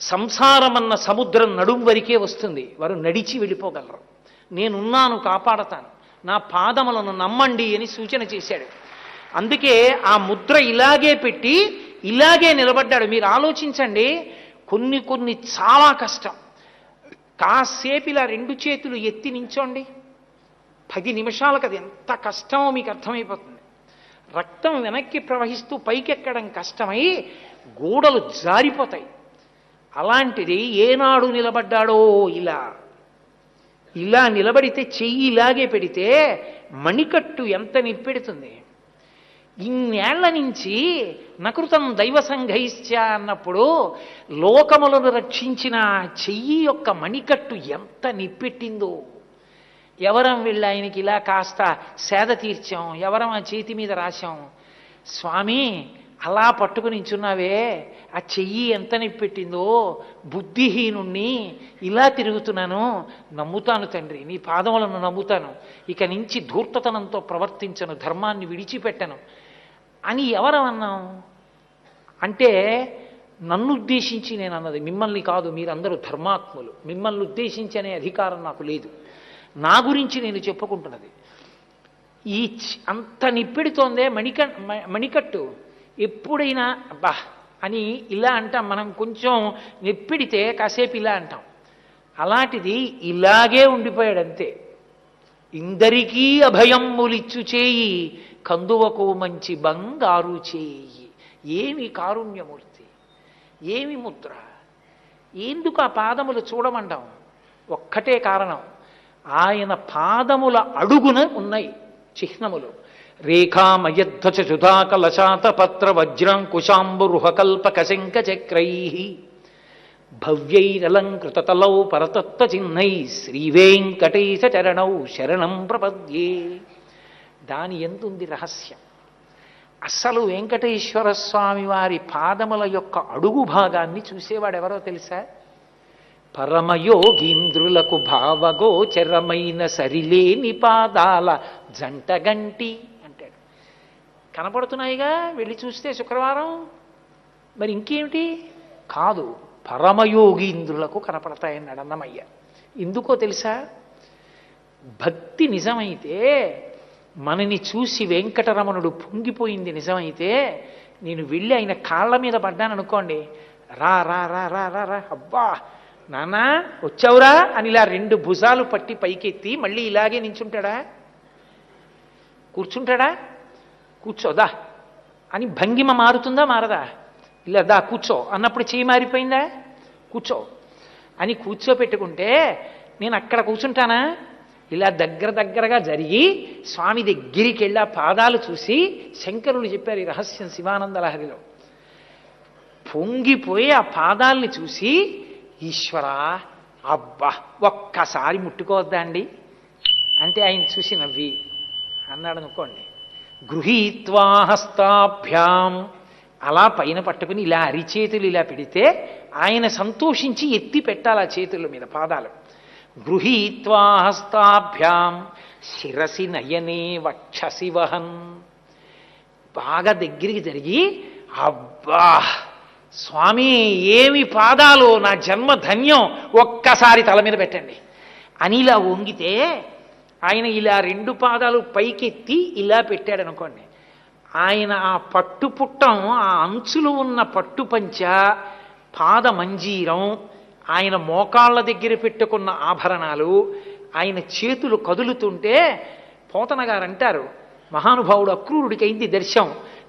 సంసారమన్న సముద్రం నడుం వరకే వస్తుంది, వారు నడిచి వెళ్ళిపోగలరు. నేనున్నాను, కాపాడతాను, నా పాదములను నమ్మండి అని సూచన చేశాడు. అందుకే ఆ ముద్ర ఇలాగే పెట్టి ఇలాగే నిలబడ్డాడు. మీరు ఆలోచించండి, కొన్ని చాలా కష్టం. కాసేపు ఇలా రెండు చేతులు ఎత్తి నించోండి, 10 నిమిషాలకు అది ఎంత కష్టమో మీకు అర్థమైపోతుంది. రక్తం వెనక్కి ప్రవహిస్తూ పైకెక్కడం కష్టమై గోడలు జారిపోతాయి. అలాంటిది ఏనాడు నిలబడ్డాడో ఇలా నిలబడితే చెయ్యి ఇలాగే పెడితే మణికట్టు ఎంత నిప్పెడుతుంది. ఇన్నేళ్ల నుంచి నకృతం దైవ సంఘైశ్చ అన్నప్పుడు లోకములను రక్షించిన చెయ్యి యొక్క మణికట్టు ఎంత నిప్పెట్టిందో. ఎవరం వెళ్ళి ఆయనకి ఇలా కాస్త సేద తీర్చాం, ఎవరం ఆ చేతి మీద రాశాం, స్వామి అలా పట్టుకుని నించున్నావే, ఆ చెయ్యి ఎంత నిప్పెట్టిందో, బుద్ధిహీనుణ్ణి ఇలా తిరుగుతున్నాను, నమ్ముతాను తండ్రి, నీ పాదములను నమ్ముతాను, ఇక నుంచి ధూర్తతనంతో ప్రవర్తించను, ధర్మాన్ని విడిచిపెట్టను అని ఎవరమన్నాం అంటే నన్ను ఉద్దేశించి నేను అన్నది, మిమ్మల్ని కాదు, మీరందరూ ధర్మాత్ములు, మిమ్మల్ని ఉద్దేశించి అనే అధికారం నాకు లేదు, నా గురించి నేను చెప్పుకుంటున్నది. ఈ అంత నిప్పెడుతోందే మణికట్టు. ఎప్పుడైనా అబ్బా అని ఇలా అంటాం మనం, కొంచెం నిప్పిడితే కాసేపు ఇలా అంటాం. అలాంటిది ఇలాగే ఉండిపోయాడు అంతే. ఇందరికీ అభయమ్ములిచ్చు చేయి, కందువకు మంచి బంగారు చేయి. ఏమి కారుణ్యమూర్తి, ఏమి ముద్ర. ఎందుకు ఆ పాదములు చూడమంటాం? ఒక్కటే కారణం, ఆయన పాదముల అడుగున ఉన్నాయి చిహ్నములు. రేఖామయధ్వజ సుధాకలశాత పత్ర వజ్రాంకుశాంబురుహకల్పక శంఖచక్రై భవ్యైరలంకృతతలౌ పరతత్వ చిహ్నై శ్రీవేంకటేశ చరణౌ శరణం ప్రపద్యే. దాని ఎందుంది రహస్యం? అసలు వెంకటేశ్వర స్వామి వారి పాదముల యొక్క అడుగు భాగాన్ని చూసేవాడెవరో తెలుసా? పరమయోగీంద్రులకు భావగోచరమైన సరిలేని పాదాల జంటగంటి అంటాడు. కనపడుతున్నాయిగా, వెళ్ళి చూస్తే శుక్రవారం. మరి ఇంకేమిటి? కాదు, పరమయోగీంద్రులకు కనపడతాయన్నాడు అన్నమయ్య. ఎందుకో తెలుసా? భక్తి నిజమైతే, మనని చూసి వెంకటరమణుడు పొంగిపోయింది నిజమైతే, నేను వెళ్ళి ఆయన కాళ్ళ మీద పడ్డాననుకోండి, రా రా రా రా రా రా అబ్బా నాన్న వచ్చావురా అని ఇలా 2 భుజాలు పట్టి పైకెత్తి మళ్ళీ ఇలాగే నించుంటాడా? కూర్చుంటాడా? కూర్చోదా అని భంగిమ మారుతుందా మారదా? ఇలా దా కూర్చో అన్నప్పుడు చేయి మారిపోయిందా? కూర్చో అని కూర్చోపెట్టుకుంటే నేను అక్కడ కూర్చుంటానా? ఇలా దగ్గరగా జరిగి స్వామి దగ్గరికి వెళ్ళి ఆ పాదాలు చూసి, శంకరులు చెప్పారు ఈ రహస్యం శివానంద లహరిలో, పొంగిపోయి ఆ పాదాలని చూసి, ఈశ్వరా అబ్బా ఒక్కసారి ముట్టుకోవద్దా అండి అంటే ఆయన చూసి నవ్వి అన్నాడు అనుకోండి, గృహీత్వా హస్తాభ్యాం అలా పైన పట్టుకుని ఇలా అరిచేతులు ఇలా పెడితే ఆయన సంతోషించి ఎత్తి పెట్టాలి ఆ చేతుల మీద పాదాలు. గృహీత్వా హస్తాభ్యాం శిరసి నయనే వక్షసి వహన్, బాగా దగ్గరికి జరిగి అబ్బా స్వామి ఏమి పాదాలు, నా జన్మ ధన్యం, ఒక్కసారి తల మీద పెట్టండి అని ఇలా వంగితే ఆయన ఇలా 2 పాదాలు పైకెత్తి ఇలా పెట్టాడు అనుకోండి, ఆయన ఆ పట్టుపుట్టం, ఆ అంచులు ఉన్న పట్టుపంచ, పాద మంజీరం, ఆయన మోకాళ్ళ దగ్గర పెట్టుకున్న ఆభరణాలు, ఆయన చేతులు కదులుతుంటే పోతన గారు అంటారు, మహానుభావుడు అక్రూరుడికి అయింది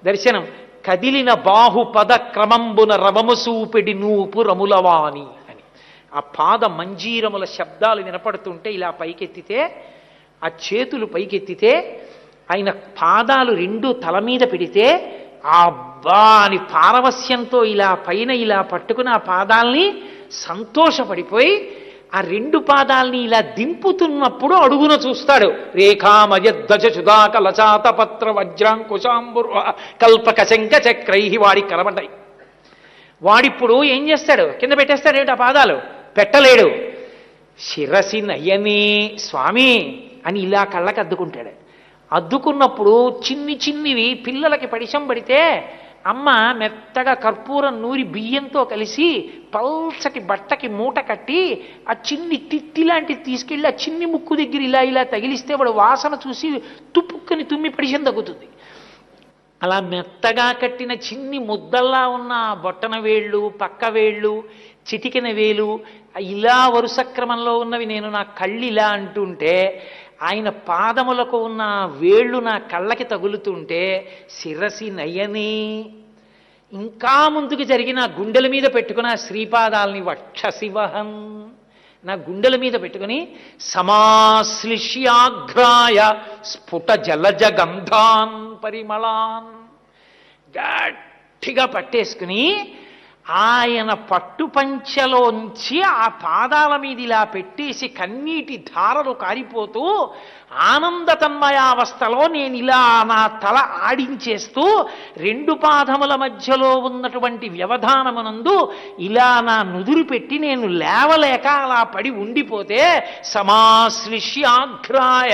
దర్శనం, కదిలిన బాహుపద క్రమంబున రవముసూపెడి నూపు రములవాణి అని. ఆ పాద మంజీరముల శబ్దాలు వినపడుతుంటే ఇలా పైకెత్తితే, ఆ చేతులు పైకెత్తితే, ఆయన పాదాలు 2 తల మీద పెడితే అబ్బా అని పారవస్యంతో ఇలా పైన ఇలా పట్టుకుని ఆ పాదాల్ని సంతోషపడిపోయి ఆ 2 పాదాల్ని ఇలా దింపుతున్నప్పుడు అడుగున చూస్తాడు. రేఖామయధ్వజ సుధాక లచాత పత్ర వజ్రాంకుశాంబుర్ కల్పక శంఖ చక్రై వాడికి కనబడ్డాయి. వాడిప్పుడు ఏం చేస్తాడు? కింద పెట్టేస్తాడు. ఏమిటి ఆ పాదాలు? పెట్టలేడు. శిరసి నయనే స్వామి అని ఇలా కళ్ళకి అద్దుకుంటాడు. అద్దుకున్నప్పుడు చిన్నివి పిల్లలకి పడిశం పడితే అమ్మ మెత్తగా కర్పూరం నూరి బియ్యంతో కలిసి పల్చటి బట్టకి మూట కట్టి ఆ చిన్ని తిత్తి లాంటిది తీసుకెళ్ళి ఆ చిన్ని ముక్కు దగ్గర ఇలా ఇలా తగిలిస్తే వాడు వాసన చూసి తుప్పుక్కని తుమ్మి పడిషన్ తగ్గుతుంది. అలా మెత్తగా కట్టిన చిన్ని ముద్దల్లా ఉన్న బొట్టన వేళ్ళు, పక్క వేళ్ళు, చిటికెన వేలు ఇలా వరుస క్రమంలో ఉన్నవి నేను నా కళ్ళు ఇలా అంటుంటే ఆయన పాదములకు ఉన్న వేళ్ళు నా కళ్ళకి తగులుతుంటే శిరసి నయనే ఇంకా ముందుకు జరిగిన గుండెల మీద పెట్టుకుని ఆ శ్రీపాదాలని వక్షశివహన్ నా గుండెల మీద పెట్టుకుని సమాశ్లిష్యాఘ్రాయ స్ఫుట జలజ గంధాన్ పరిమళాన్ గట్టిగా పట్టేసుకుని ఆయన పట్టుపంచలోంచి ఆ పాదాల మీద ఇలా పెట్టేసి కన్నీటి ధారలు కారిపోతూ ఆనంద తన్మయావస్థలో నేను ఇలా నా తల ఆడించేస్తూ రెండు పాదముల మధ్యలో ఉన్నటువంటి వ్యవధానమునందు ఇలా నా నుదురు పెట్టి నేను లేవలేక అలా పడి ఉండిపోతే సమాశ్లిష్యాఘ్రాయ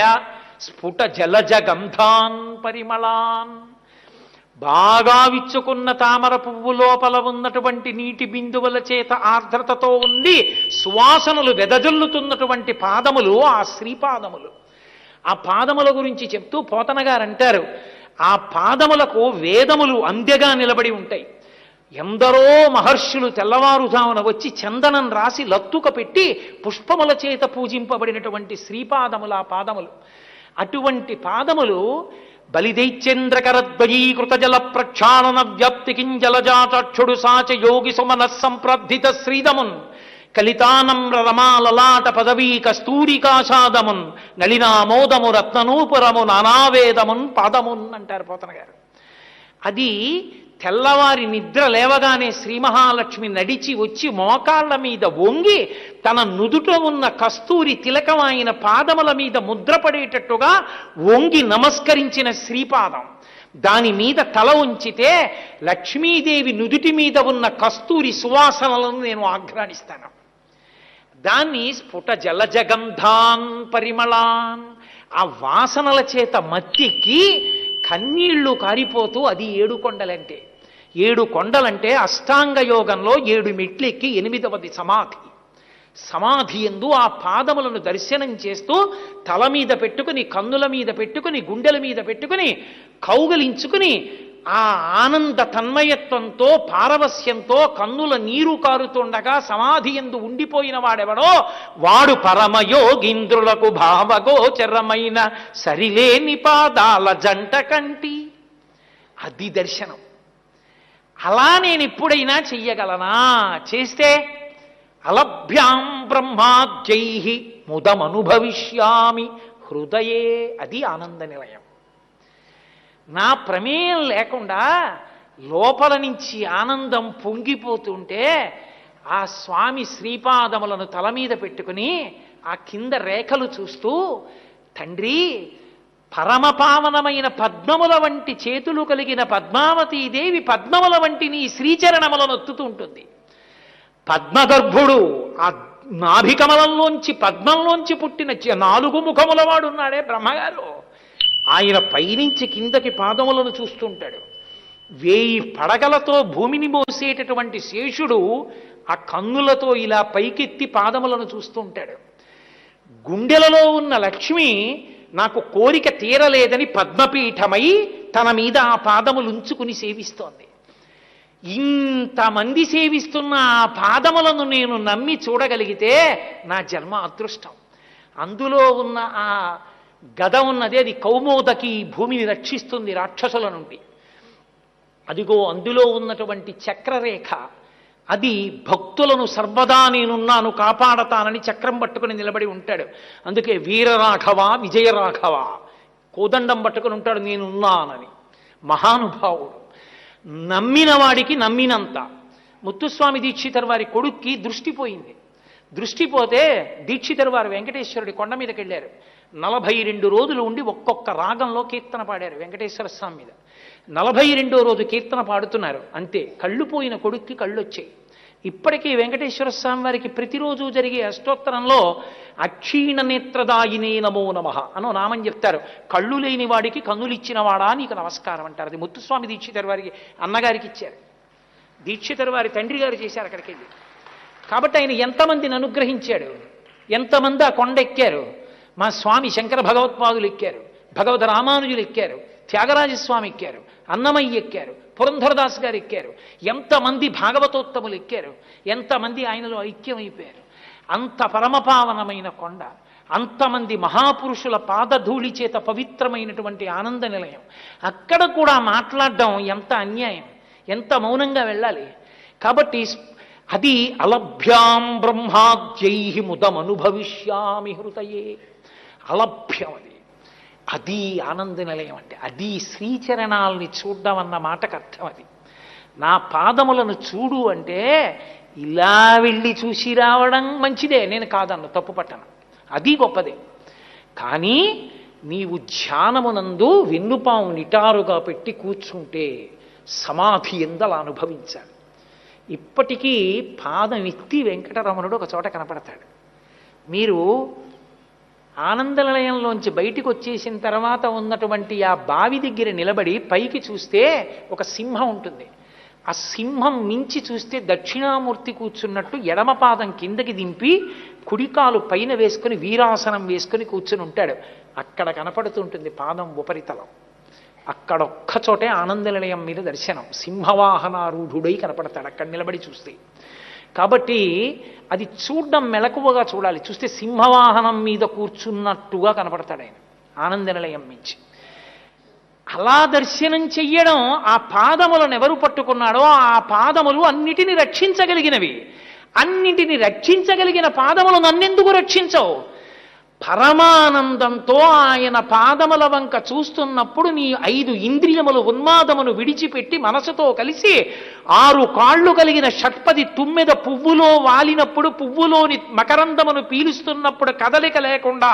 స్ఫుట జలజ గంధాన్ పరిమళాన్ బాగా విచ్చుకున్న తామర పువ్వు లోపల ఉన్నటువంటి నీటి బిందువుల చేత ఆర్ద్రతతో ఉండి సువాసనలు వెదజల్లుతున్నటువంటి పాదములు ఆ శ్రీపాదములు. ఆ పాదముల గురించి చెప్తూ పోతన గారు అంటారు, ఆ పాదములకు వేదములు అందెగా నిలబడి ఉంటాయి. ఎందరో మహర్షులు తెల్లవారుజామున వచ్చి చందనం రాసి లత్తుక పెట్టి పుష్పముల చేత పూజింపబడినటువంటి శ్రీపాదములు ఆ పాదములు. అటువంటి పాదములు బలిదైత్యేంద్రకరద్వయీకృత జల ప్రక్షాళన వ్యాప్తి కింజలజాచక్షుడు సాచ యోగి సుమన సంప్రబ్ధిత శ్రీదమున్ కలితానమ్ర రమాలలాట పదవీ కస్తూరికాషాదమున్ నళినామోదము రత్ననూపురము నానావేదమున్ పాదమున్ అంటారు పోతన గారు. అది తెల్లవారి నిద్ర లేవగానే శ్రీ మహాలక్ష్మి నడిచి వచ్చి మోకాళ్ల మీద వంగి తన నుదుట ఉన్న కస్తూరి తిలకం ఆయన పాదముల మీద ముద్రపడేటట్టుగా వంగి నమస్కరించిన శ్రీపాదం. దాని మీద తల ఉంచితే లక్ష్మీదేవి నుదుటి మీద ఉన్న కస్తూరి సువాసనలను నేను ఆఘ్రానిస్తాను. దాన్ని స్ఫుట జలజగంధాన్ పరిమళాన్ ఆ వాసనల చేత మత్తికి కన్నీళ్లు కారిపోతూ అది 7 కొండలంటే 7 కొండలంటే అష్టాంగ యోగంలో 7 మెట్లెక్కి 8వది సమాధి. సమాధి యందు ఆ పాదములను దర్శనం చేస్తూ తల మీద పెట్టుకుని కన్నుల మీద పెట్టుకుని గుండెల మీద పెట్టుకుని కౌగలించుకుని ఆ ఆనంద తన్మయత్వంతో పారవస్యంతో కన్నుల నీరు కారుతుండగా సమాధి యందు ఉండిపోయిన వాడెవడో వాడు పరమయోగింద్రులకు భావగోచరమైన సరిలేని పాదాల జంట కంటి. అది దర్శనం. అలా నేను ఎప్పుడైనా చెయ్యగలనా? చేస్తే అలభ్యాం బ్రహ్మాద్యై ముదమనుభవిష్యామి హృదయే. అది ఆనంద నిలయం. నా ప్రమేయం లేకుండా లోపల నుంచి ఆనందం పొంగిపోతుంటే ఆ స్వామి శ్రీపాదములను తల మీద పెట్టుకుని ఆ కింద రేఖలు చూస్తూ, తండ్రి పరమపావనమైన పద్మముల వంటి చేతులు కలిగిన పద్మావతీదేవి పద్మముల వంటి నీ శ్రీచరణములను ఒత్తుతూ ఉంటుంది. పద్మగర్భుడు ఆ నాభికమలంలోంచి పద్మంలోంచి పుట్టిన 4 ముఖముల వాడున్నాడే బ్రహ్మగారు. ఆయన పైనుంచి కిందకి పాదములను చూస్తుంటాడు. 1000 పడగలతో భూమిని మోసేటటువంటి శేషుడు ఆ కన్నులతో ఇలా పైకెత్తి పాదములను చూస్తుంటాడు. గుండెలలో ఉన్న లక్ష్మి నాకు కోరిక తీరలేదని పద్మపీఠమై తన మీద ఆ పాదములు ఉంచుకుని సేవిస్తోంది. ఇంతమంది సేవిస్తున్న ఆ పాదములను నేను నమ్మి చూడగలిగితే నా జన్మ అదృష్టం. అందులో ఉన్న ఆ గద ఉన్నది, అది కౌమోదకి భూమిని రక్షిస్తుంది రాక్షసుల నుండి. అదిగో అందులో ఉన్నటువంటి చక్రరేఖ, అది భక్తులను సర్వదా నేనున్నాను కాపాడతానని చక్రం పట్టుకుని నిలబడి ఉంటాడు. అందుకే వీరరాఘవ విజయరాఘవ కోదండం పట్టుకుని ఉంటాడు నేనున్నానని. మహానుభావుడు. నమ్మిన వాడికి నమ్మినంత. ముత్తుస్వామి దీక్షితర్ వారి కొడుక్కి దృష్టి పోయింది. దృష్టి పోతే దీక్షితర్ వారు వెంకటేశ్వరుడి కొండ మీదకి వెళ్ళారు. 42 రోజులు ఉండి ఒక్కొక్క రాగంలో కీర్తన పాడారు వెంకటేశ్వర స్వామి మీద. 42వ రోజు కీర్తన పాడుతున్నారు. అంతే, కళ్ళు పోయిన కొడుక్కి కళ్ళు వచ్చాయి. ఇప్పటికీ వెంకటేశ్వర స్వామి వారికి ప్రతిరోజు జరిగే అష్టోత్తరంలో అక్షీణ నేత్రదాయినే నమో నమః అనో నామం చెప్తారు. కళ్ళు లేని వాడికి కన్నులు ఇచ్చినవాడా నీకు నమస్కారం అంటారు. అది ముత్తుస్వామి దీక్షితర్ వారికి అన్నగారికి ఇచ్చారు. దీక్షితర్ వారి తండ్రి గారు చేశారు అక్కడికి వెళ్ళి. కాబట్టి ఆయన ఎంతమందిని అనుగ్రహించాడు, ఎంతమంది ఆ కొండ ఎక్కారు. మా స్వామి శంకర భగవత్పాదులు ఎక్కారు, భగవద్ రామానుజులు ఎక్కారు, త్యాగరాజస్వామి ఎక్కారు, అన్నమయ్య ఎక్కారు, పురంధరదాస్ గారు ఎక్కారు, ఎంతమంది భాగవతోత్తములు ఎక్కారు, ఎంతమంది ఆయనలో ఐక్యమైపోయారు. అంత పరమపావనమైన కొండ, అంతమంది మహాపురుషుల పాదధూళి చేత పవిత్రమైనటువంటి ఆనంద నిలయం. అక్కడ కూడా మాట్లాడడం ఎంత అన్యాయం, ఎంత మౌనంగా వెళ్ళాలి. కాబట్టి అది అలభ్యాం బ్రహ్మాద్యై ముదమనుభవిష్యామి హృతయే. అలభ్యం అది. అది ఆనంద నిలయం అంటే. అది శ్రీచరణాలని చూడ్డం అన్న మాటకు అర్థం అది. నా పాదములను చూడు అంటే ఇలా వెళ్ళి చూసి రావడం మంచిదే, నేను కాదన్ను, తప్పు పట్టను, అది గొప్పదే. కానీ నీవు ధ్యానమునందు వెన్నుపాము నిటారుగా పెట్టి కూర్చుంటే సమాధి ఎందలా అనుభవించాలి. ఇప్పటికీ పాదం ఎత్తి వెంకటరమణుడు ఒక చోట కనపడతాడు. మీరు ఆనంద నిలయంలోంచి బయటికి వచ్చేసిన తర్వాత ఉన్నటువంటి ఆ బావి దగ్గర నిలబడి పైకి చూస్తే ఒక సింహం ఉంటుంది. ఆ సింహం మించి చూస్తే దక్షిణామూర్తి కూర్చున్నట్టు ఎడమ పాదం కిందకి దింపి కుడికాలు పైన వేసుకుని వీరాసనం వేసుకుని కూర్చుని ఉంటాడు. అక్కడ కనపడుతుంటుంది పాదం ఉపరితలం. అక్కడొక్క చోటే ఆనంద నిలయం మీద దర్శనం. సింహవాహనారూఢుడై కనపడతాడు అక్కడ నిలబడి చూస్తే. కాబట్టి అది చూడడం మెలకువగా చూడాలి. చూస్తే సింహవాహనం మీద కూర్చున్నట్టుగా కనపడతాడు ఆయన ఆనంద నిలయం మించి. అలా దర్శనం చెయ్యడం, ఆ పాదములను ఎవరు పట్టుకున్నాడో ఆ పాదములు అన్నిటిని రక్షించగలిగినవి. అన్నిటిని రక్షించగలిగిన పాదములు నన్నెందుకు రక్షించవు? పరమానందంతో ఆయన పాదముల వంక చూస్తున్నప్పుడు నీ 5 ఇంద్రియములు ఉన్మాదమును విడిచిపెట్టి మనసుతో కలిసి 6 కాళ్ళు కలిగిన షట్పది తుమ్మెద పువ్వులో వాలినప్పుడు పువ్వులోని మకరందమును పీలుస్తున్నప్పుడు కదలిక లేకుండా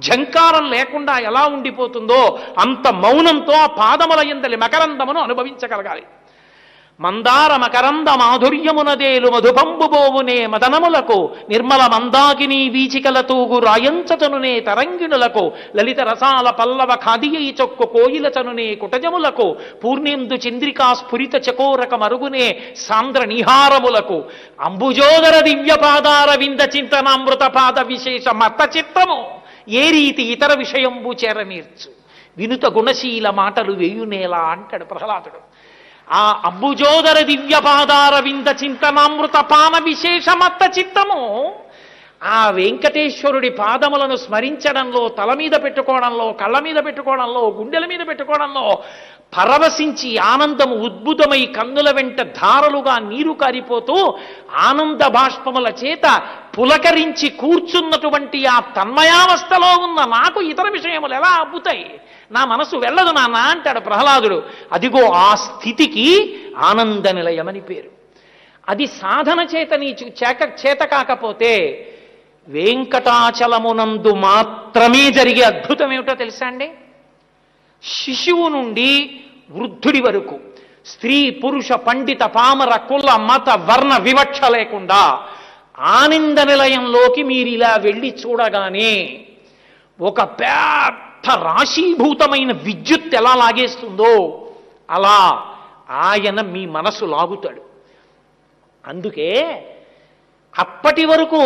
ఝంకారం లేకుండా ఎలా ఉండిపోతుందో అంత మౌనంతో ఆ పాదముల యందలి మకరందమును అనుభవించగలగాలి. మందార మకరంద మాధుర్యమునదేలు మధుపంబుబోవునే మదనములకు నిర్మల మందాకిని వీచికల తూగు రాయంచతనునే తరంగిణులకు లలిత రసాల పల్లవ ఖాదియై చొక్కు కోయిలచనునే కుటజములకు పూర్ణేందు చంద్రికా స్ఫురిత చకోరక మరుగునే సాంద్ర నిహారములకు అంబుజోదర దివ్యపాదార వింద చింతనామృత పాద విశేష మత చిత్తము ఏ రీతి ఇతర విషయంబు చేరనీర్చు వినుత గుణశీల మాటలు వేయునేలా అంటాడు ప్రహ్లాదుడు. ఆ అంబుజోదర దివ్యపాదార వింద చింతనామృత పాన విశేషమత్త చిత్తము ఆ వెంకటేశ్వరుడి పాదములను స్మరించడంలో, తల మీద పెట్టుకోవడంలో, కళ్ళ మీద పెట్టుకోవడంలో, గుండెల మీద పెట్టుకోవడంలో పరవశించి ఆనందము ఉద్భుతమై కన్నుల వెంట ధారలుగా నీరు కారిపోతూ ఆనంద బాష్పముల చేత పులకరించి కూర్చున్నటువంటి ఆ తన్మయావస్థలో ఉన్న నాకు ఇతర విషయములు ఎలా అబ్బుతాయి? నా మనసు వెళ్ళదు నాన్న అంటాడు ప్రహ్లాదుడు. అదిగో ఆ స్థితికి ఆనంద నిలయమని పేరు. అది సాధన చేత నీ చేత కాకపోతే వెంకటాచలమునందు మాత్రమే జరిగే అద్భుతం ఏమిటో తెలుసా అండి? శిశువు నుండి వృద్ధుడి వరకు, స్త్రీ పురుష పండిత పామర కుల మత వర్ణ వివక్ష లేకుండా ఆనంద నిలయంలోకి మీరు ఇలా వెళ్ళి చూడగానే ఒక పెద్ద రాశీభూతమైన విద్యుత్ ఎలా లాగేస్తుందో అలా ఆయన మీ మనసు లాగుతాడు. అందుకే అప్పటి వరకు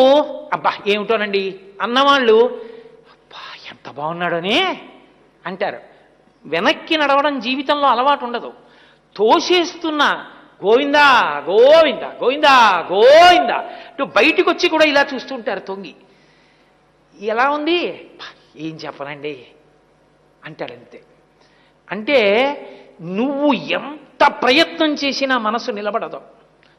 అబ్బా ఏమిటోనండి అన్నవాళ్ళు అబ్బా ఎంత బాగున్నాడని అంటారు. వెనక్కి నడవడం జీవితంలో అలవాటు ఉండదు. తోసేస్తున్నా గోవిందా గోవిందా గోవిందా గోవిందా అంటూ బయటికి వచ్చి కూడా ఇలా చూస్తుంటారు తొంగి. ఎలా ఉంది ఏం చెప్పనండి అంటాడంతే. అంటే నువ్వు ఎంత ప్రయత్నం చేసినా మనసు నిలబడదు.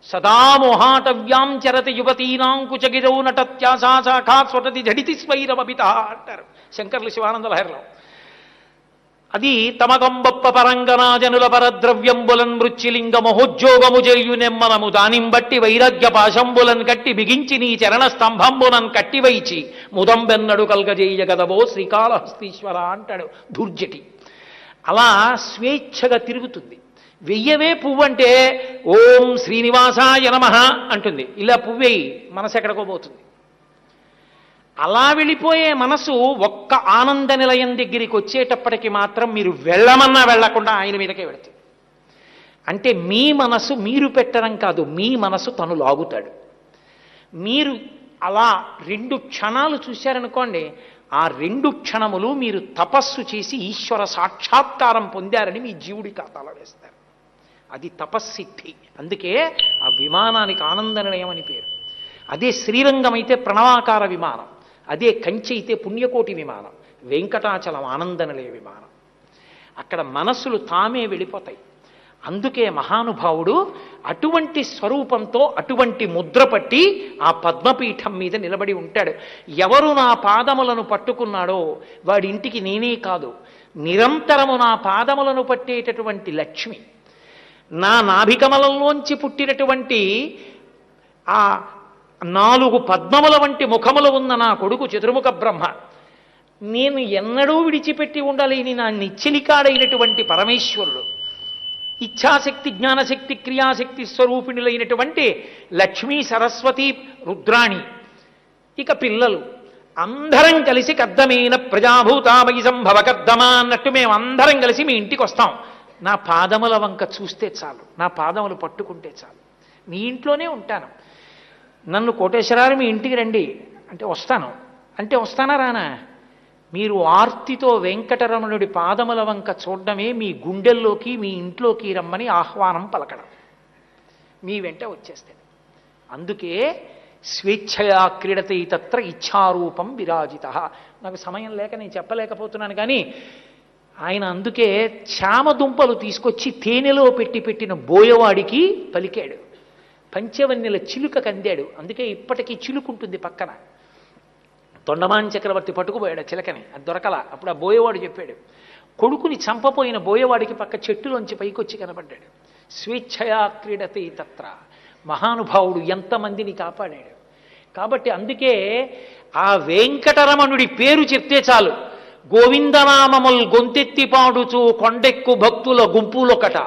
సదా మోహాటవ్యాం చరతి యువతీనాం కుచగిరౌ నటత్యాశాఖా స్వటతి జడితి స్వైరమపిత అంటారు శంకర్లు శివానంద లహరిలో. అది తమకంబప్ప పరంగనాజనుల పరద్రవ్యంబులన్ మృత్యులింగ మహోద్యోగము జర్యునెమ్మనము దానిం బట్టి వైరాగ్య పాశంబులన్ కట్టి బిగించి నీ చరణ స్తంభంబునన్ కట్టివైచి ముదంబెన్నడు కల్గజేయ గదవో శ్రీకాళహస్తీశ్వర అంటాడు దుర్జటి. అలా స్వేచ్ఛగా తిరుగుతుంది. వెయ్యవే పువ్వు అంటే ఓం శ్రీనివాసాయ నమః అంటుంది. ఇలా పువ్వేయి, మనసు ఎక్కడికో పోతుంది. అలా వెళ్ళిపోయే మనసు ఒక్క ఆనంద నిలయం దగ్గరికి వచ్చేటప్పటికి మాత్రం మీరు వెళ్ళమన్నా వెళ్లకుండా ఆయన మీదకే వెళుతుంది. అంటే మీ మనసు మీరు పెట్టడం కాదు, మీ మనసు తను లాగుతాడు. మీరు అలా 2 క్షణాలు చూశారనుకోండి, ఆ 2 క్షణములు మీరు తపస్సు చేసి ఈశ్వర సాక్షాత్కారం పొందారని మీ జీవుడి ఖాతాలో వేస్తారు. అది తపస్సిద్ధి. అందుకే ఆ విమానానికి ఆనంద నిలయం అని పేరు. అదే శ్రీరంగం అయితే ప్రణవాకార విమానం, అదే కంచి అయితే పుణ్యకోటి విమానం, వెంకటాచలం ఆనంద నిలయ విమానం. అక్కడ మనస్సులు తామే వెళ్ళిపోతాయి. అందుకే మహానుభావుడు అటువంటి స్వరూపంతో అటువంటి ముద్ర పట్టి ఆ పద్మపీఠం మీద నిలబడి ఉంటాడు. ఎవరు నా పాదములను పట్టుకున్నాడో వాడి ఇంటికి నేనే కాదు, నిరంతరము నా పాదములను పట్టేటటువంటి లక్ష్మి, నా నాభికమలంలోంచి పుట్టినటువంటి ఆ 4 పద్మముల వంటి ముఖములు ఉన్న నా కొడుకు చతుర్ముఖ బ్రహ్మ, నేను ఎన్నడూ విడిచిపెట్టి ఉండలేని నా నిశ్చలికాడైనటువంటి పరమేశ్వరుడు, ఇచ్ఛాశక్తి జ్ఞానశక్తి క్రియాశక్తి స్వరూపిణులైనటువంటి లక్ష్మీ సరస్వతి రుద్రాణి, ఇక పిల్లలు అందరం కలిసి కద్దమైన ప్రజాభూతామయి సంభవ కద్దమా అన్నట్టు మేమందరం కలిసి మీ ఇంటికి వస్తాం. నా పాదముల వంక చూస్తే చాలు, నా పాదములు పట్టుకుంటే చాలు, నీ ఇంట్లోనే ఉంటాను. నన్ను కోటేశ్వరారు మీ ఇంటికి రండి అంటే వస్తాను, అంటే వస్తానా రానా? మీరు ఆర్తితో వెంకటరమణుడి పాదముల వంక చూడడమే మీ గుండెల్లోకి మీ ఇంట్లోకి రమ్మని ఆహ్వానం పలకడం, మీ వెంట వచ్చేస్తాడు. అందుకే స్వేచ్ఛయా క్రీడతే తత్ర ఇచ్ఛారూపం విరాజిత. నాకు సమయం లేక నేను చెప్పలేకపోతున్నాను, కానీ ఆయన అందుకే చామదుంపలు తీసుకొచ్చి తేనెలో పెట్టిన బోయవాడికి పలికాడు, పంచవన్నెల చిలుక కందాడు. అందుకే ఇప్పటికీ చిలుకుంటుంది పక్కన. తొండమాన్ చక్రవర్తి పట్టుకుపోయాడు ఆ చిలకని, అది దొరకల. అప్పుడు ఆ బోయవాడు చెప్పాడు, కొడుకుని చంపపోయిన బోయవాడికి పక్క చెట్టులోంచి పైకొచ్చి కనబడ్డాడు. స్వేచ్ఛయా క్రీడతే తత్ర. మహానుభావుడు ఎంతమందిని కాపాడాడు. కాబట్టి అందుకే ఆ వెంకటరమణుడి పేరు చెప్తే చాలు, గోవిందనామముల్ గొంతెత్తి పాడుచు కొండెక్కు భక్తుల గుంపులొకట,